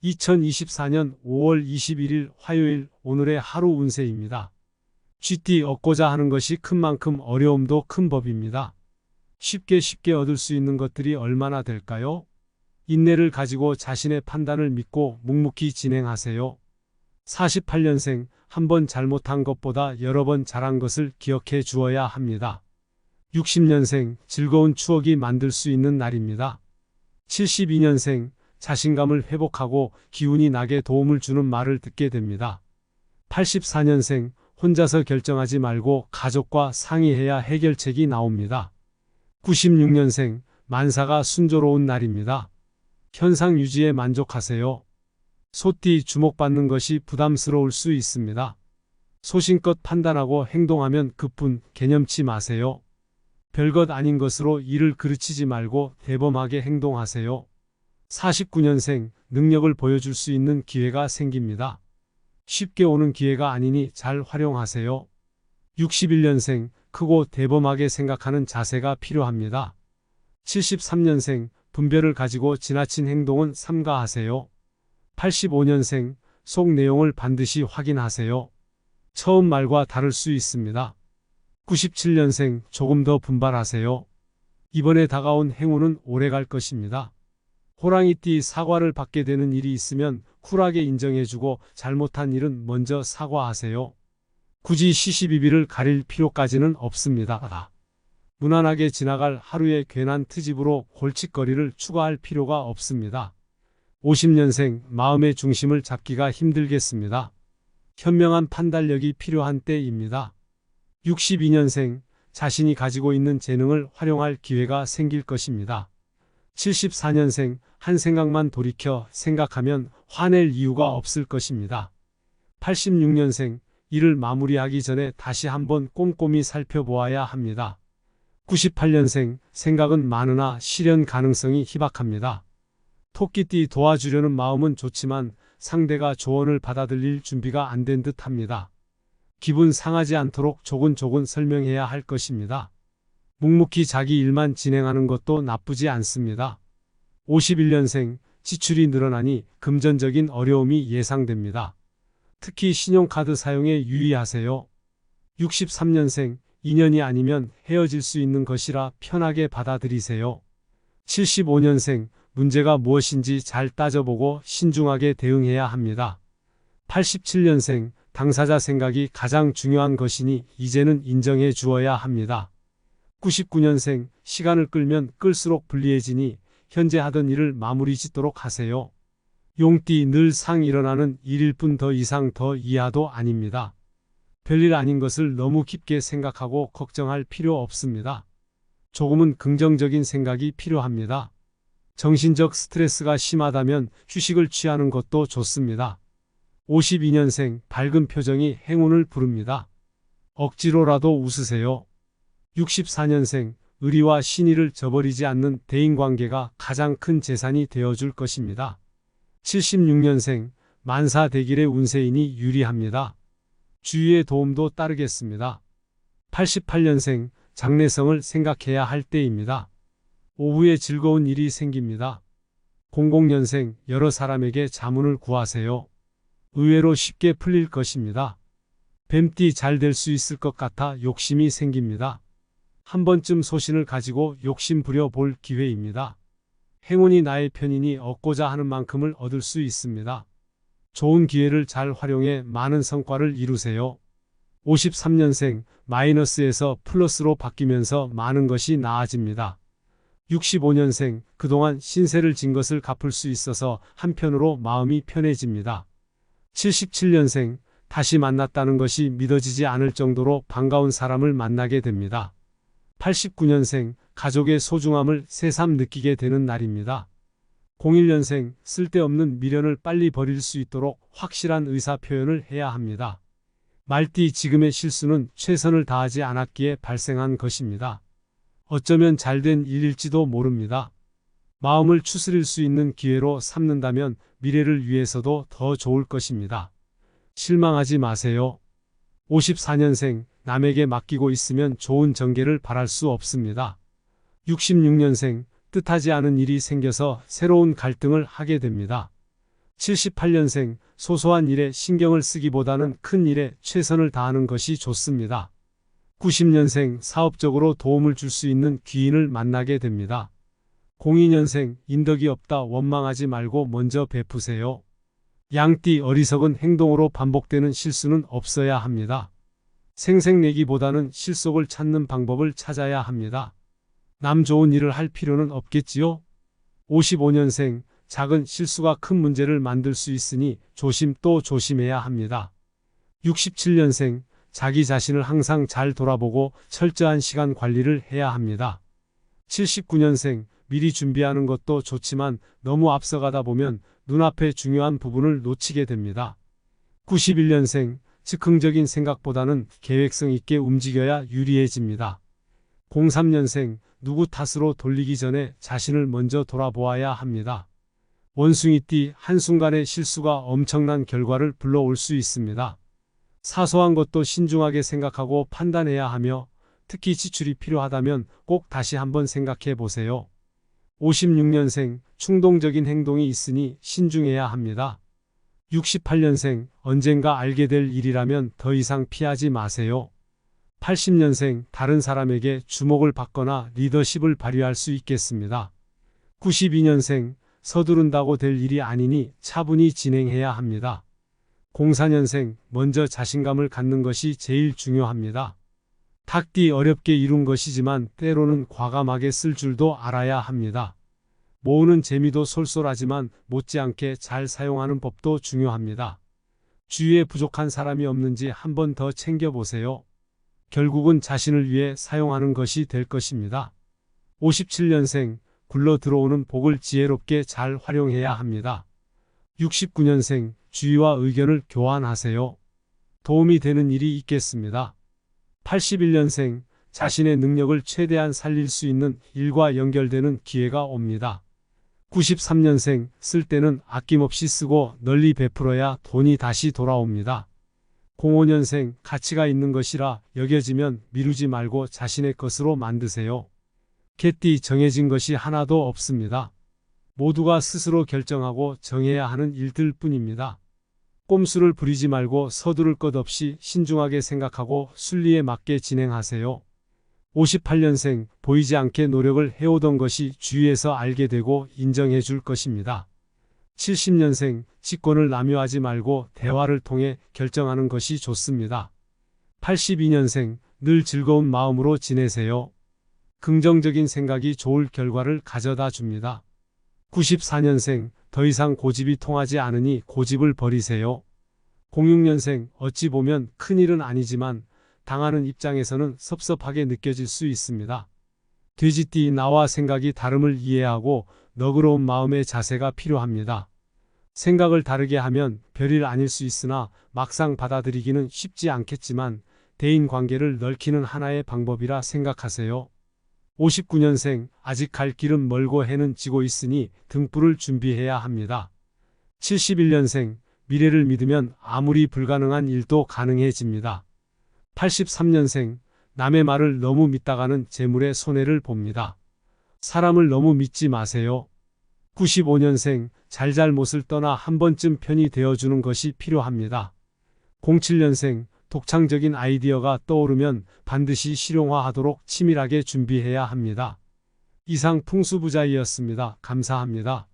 2024년 5월 21일 화요일 오늘의 하루 운세입니다. GT 얻고자 하는 것이 큰 만큼 어려움도 큰 법입니다. 쉽게 얻을 수 있는 것들이 얼마나 될까요? 인내를 가지고 자신의 판단을 믿고 묵묵히 진행하세요. 48년생, 한 번 잘못한 것보다 여러 번 잘한 것을 기억해 주어야 합니다. 60년생, 즐거운 추억이 만들 수 있는 날입니다. 72년생, 자신감을 회복하고 기운이 나게 도움을 주는 말을 듣게 됩니다. 84년생, 혼자서 결정하지 말고 가족과 상의해야 해결책이 나옵니다. 96년생, 만사가 순조로운 날입니다. 현상 유지에 만족하세요. 소띠, 주목받는 것이 부담스러울 수 있습니다. 소신껏 판단하고 행동하면 그뿐, 개념치 마세요. 별것 아닌 것으로 일을 그르치지 말고 대범하게 행동하세요. 49년생, 능력을 보여줄 수 있는 기회가 생깁니다. 쉽게 오는 기회가 아니니 잘 활용하세요. 61년생, 크고 대범하게 생각하는 자세가 필요합니다. 73년생, 분별을 가지고 지나친 행동은 삼가하세요. 85년생, 속 내용을 반드시 확인하세요. 처음 말과 다를 수 있습니다. 97년생, 조금 더 분발하세요. 이번에 다가온 행운은 오래갈 것입니다. 호랑이띠, 사과를 받게 되는 일이 있으면 쿨하게 인정해주고 잘못한 일은 먼저 사과하세요. 굳이 시시비비를 가릴 필요까지는 없습니다. 무난하게 지나갈 하루의 괜한 트집으로 골칫거리를 추가할 필요가 없습니다. 50년생, 마음의 중심을 잡기가 힘들겠습니다. 현명한 판단력이 필요한 때입니다. 62년생, 자신이 가지고 있는 재능을 활용할 기회가 생길 것입니다. 74년생, 한 생각만 돌이켜 생각하면 화낼 이유가 없을 것입니다. 86년생, 일을 마무리하기 전에 다시 한번 꼼꼼히 살펴보아야 합니다. 98년생, 생각은 많으나 실현 가능성이 희박합니다. 토끼띠, 도와주려는 마음은 좋지만 상대가 조언을 받아들일 준비가 안 된 듯합니다. 기분 상하지 않도록 조곤조곤 설명해야 할 것입니다. 묵묵히 자기 일만 진행하는 것도 나쁘지 않습니다. 51년생, 지출이 늘어나니 금전적인 어려움이 예상됩니다. 특히 신용카드 사용에 유의하세요. 63년생, 인연이 아니면 헤어질 수 있는 것이라 편하게 받아들이세요. 75년생, 문제가 무엇인지 잘 따져보고 신중하게 대응해야 합니다. 87년생, 당사자 생각이 가장 중요한 것이니 이제는 인정해 주어야 합니다. 99년생, 시간을 끌면 끌수록 불리해지니 현재 하던 일을 마무리 짓도록 하세요. 용띠, 늘 상 일어나는 일일 뿐 더 이상 더 이하도 아닙니다. 별일 아닌 것을 너무 깊게 생각하고 걱정할 필요 없습니다. 조금은 긍정적인 생각이 필요합니다. 정신적 스트레스가 심하다면 휴식을 취하는 것도 좋습니다. 52년생, 밝은 표정이 행운을 부릅니다. 억지로라도 웃으세요. 64년생, 의리와 신의를 저버리지 않는 대인관계가 가장 큰 재산이 되어줄 것입니다. 76년생, 만사대길의 운세이니 유리합니다. 주위의 도움도 따르겠습니다. 88년생, 장래성을 생각해야 할 때입니다. 오후에 즐거운 일이 생깁니다. 00년생, 여러 사람에게 자문을 구하세요. 의외로 쉽게 풀릴 것입니다. 뱀띠, 잘 될 수 있을 것 같아 욕심이 생깁니다. 한 번쯤 소신을 가지고 욕심 부려 볼 기회입니다. 행운이 나의 편이니 얻고자 하는 만큼을 얻을 수 있습니다. 좋은 기회를 잘 활용해 많은 성과를 이루세요. 53년생, 마이너스에서 플러스로 바뀌면서 많은 것이 나아집니다. 65년생, 그동안 신세를 진 것을 갚을 수 있어서 한편으로 마음이 편해집니다. 77년생, 다시 만났다는 것이 믿어지지 않을 정도로 반가운 사람을 만나게 됩니다. 89년생, 가족의 소중함을 새삼 느끼게 되는 날입니다. 01년생, 쓸데없는 미련을 빨리 버릴 수 있도록 확실한 의사 표현을 해야 합니다. 말띠, 지금의 실수는 최선을 다하지 않았기에 발생한 것입니다. 어쩌면 잘된 일일지도 모릅니다. 마음을 추스릴 수 있는 기회로 삼는다면 미래를 위해서도 더 좋을 것입니다. 실망하지 마세요. 54년생, 남에게 맡기고 있으면 좋은 전개를 바랄 수 없습니다. 66년생, 뜻하지 않은 일이 생겨서 새로운 갈등을 하게 됩니다. 78년생, 소소한 일에 신경을 쓰기보다는 큰 일에 최선을 다하는 것이 좋습니다. 90년생, 사업적으로 도움을 줄 수 있는 귀인을 만나게 됩니다. 02년생, 인덕이 없다 원망하지 말고 먼저 베푸세요. 양띠, 어리석은 행동으로 반복되는 실수는 없어야 합니다. 생색내기보다는 실속을 찾는 방법을 찾아야 합니다. 남 좋은 일을 할 필요는 없겠지요? 55년생, 작은 실수가 큰 문제를 만들 수 있으니 조심 또 조심해야 합니다. 67년생, 자기 자신을 항상 잘 돌아보고 철저한 시간 관리를 해야 합니다. 79년생, 미리 준비하는 것도 좋지만 너무 앞서가다 보면 눈앞의 중요한 부분을 놓치게 됩니다. 91년생, 즉흥적인 생각보다는 계획성 있게 움직여야 유리해집니다. 03년생, 누구 탓으로 돌리기 전에 자신을 먼저 돌아보아야 합니다. 원숭이띠, 한순간의 실수가 엄청난 결과를 불러올 수 있습니다. 사소한 것도 신중하게 생각하고 판단해야 하며 특히 지출이 필요하다면 꼭 다시 한번 생각해 보세요. 56년생, 충동적인 행동이 있으니 신중해야 합니다. 68년생, 언젠가 알게 될 일이라면 더 이상 피하지 마세요. 80년생, 다른 사람에게 주목을 받거나 리더십을 발휘할 수 있겠습니다. 92년생, 서두른다고 될 일이 아니니 차분히 진행해야 합니다. 04년생, 먼저 자신감을 갖는 것이 제일 중요합니다. 닭띠, 어렵게 이룬 것이지만 때로는 과감하게 쓸 줄도 알아야 합니다. 모으는 재미도 쏠쏠하지만 못지않게 잘 사용하는 법도 중요합니다. 주위에 부족한 사람이 없는지 한번 더 챙겨보세요. 결국은 자신을 위해 사용하는 것이 될 것입니다. 57년생, 굴러 들어오는 복을 지혜롭게 잘 활용해야 합니다. 69년생, 주위와 의견을 교환하세요. 도움이 되는 일이 있겠습니다. 81년생, 자신의 능력을 최대한 살릴 수 있는 일과 연결되는 기회가 옵니다. 93년생, 쓸 때는 아낌없이 쓰고 널리 베풀어야 돈이 다시 돌아옵니다. 05년생, 가치가 있는 것이라 여겨지면 미루지 말고 자신의 것으로 만드세요. 개띠, 정해진 것이 하나도 없습니다. 모두가 스스로 결정하고 정해야 하는 일들 뿐입니다. 꼼수를 부리지 말고 서두를 것 없이 신중하게 생각하고 순리에 맞게 진행하세요. 58년생, 보이지 않게 노력을 해오던 것이 주위에서 알게 되고 인정해 줄 것입니다. 70년생, 직권을 남용하지 말고 대화를 통해 결정하는 것이 좋습니다. 82년생, 늘 즐거운 마음으로 지내세요. 긍정적인 생각이 좋을 결과를 가져다 줍니다. 94년생, 더 이상 고집이 통하지 않으니 고집을 버리세요. 06년생, 어찌 보면 큰일은 아니지만 당하는 입장에서는 섭섭하게 느껴질 수 있습니다. 돼지띠, 나와 생각이 다름을 이해하고 너그러운 마음의 자세가 필요합니다. 생각을 다르게 하면 별일 아닐 수 있으나 막상 받아들이기는 쉽지 않겠지만 대인관계를 넓히는 하나의 방법이라 생각하세요. 59년생, 아직 갈 길은 멀고 해는 지고 있으니 등불을 준비해야 합니다. 71년생, 미래를 믿으면 아무리 불가능한 일도 가능해집니다. 83년생, 남의 말을 너무 믿다가는 재물에 손해를 봅니다. 사람을 너무 믿지 마세요. 95년생, 잘잘못을 떠나 한 번쯤 편이 되어주는 것이 필요합니다. 07년생, 독창적인 아이디어가 떠오르면 반드시 실용화하도록 치밀하게 준비해야 합니다. 이상 풍수부자이었습니다. 감사합니다.